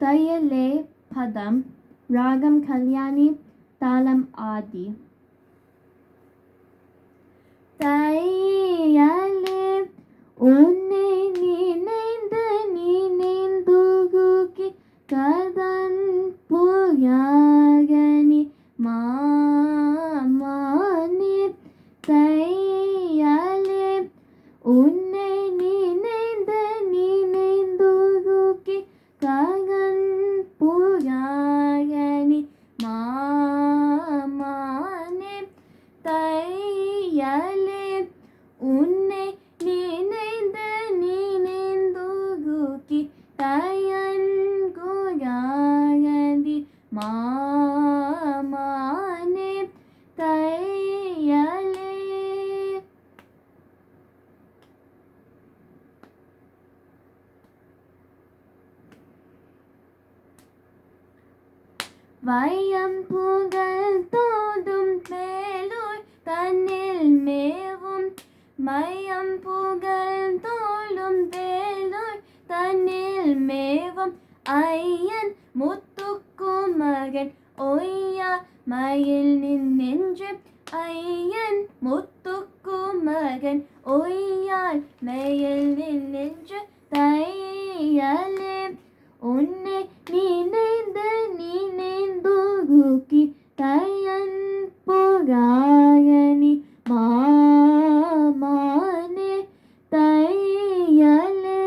தயலே பதம் ராகம் கல்யாணி தாளம் ஆதி. தையலே உன்னை நினைந்து நினைந்துகி கதன் புயாகனி மாமானி. தையலே உன்னை நினைந்து நினைந்துகி கதன் புயாகனி மாமானி. தையலே உன்னை நினைந்து நினைந்துகி தயன் குயாகதி மாமானே. தையலே வையம் புகழ் தோதும் மேலோய் தன்னில் மேவும். மையம் புகழ் தோளும் வேலோய் தன்னில் மேவும். ஐயன் முத்துக்கும் மகன் ஒய்யா மயில் நின்று. ஐயன் முத்துக்கும் மகன் ஒய்யால் மயில் நின்று. தையலே உன்னை நினைந்து நினைந்துகி தயன் புகாயனி மாமானே. தையலே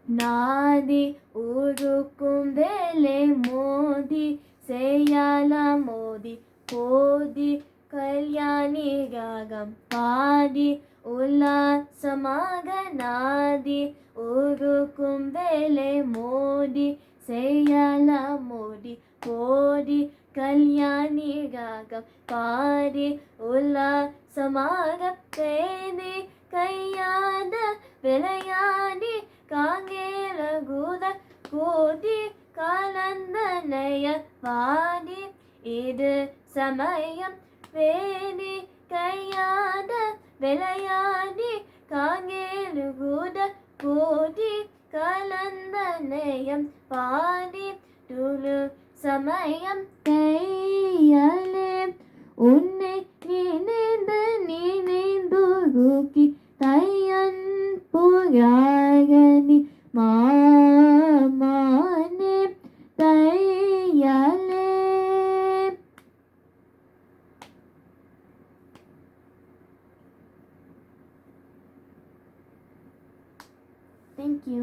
நாதி உருக்கும் வேலை மோதி செய்யால மோதி போதி கல்யாணி ராகம் பாதி உல்லாசமாக நாதி உருக்கும் வேலை மோதி செய்யால மோதி போதி கல்யாணி ராகம் பாதி உல்லாசமாக பேதி கையாத விளையாடி காங்கேல குத கோதி கலந்த நய வாடி. இது சமயம் வேதி கையாத விளையாடி காங்கேலு குத கோதி கலந்த நயம் பாடி. துளு சமயம் தையலே உன்னை நினைந்து நினைந்துகி தயன் புயாகனி மாமானே. தையலே Thank you.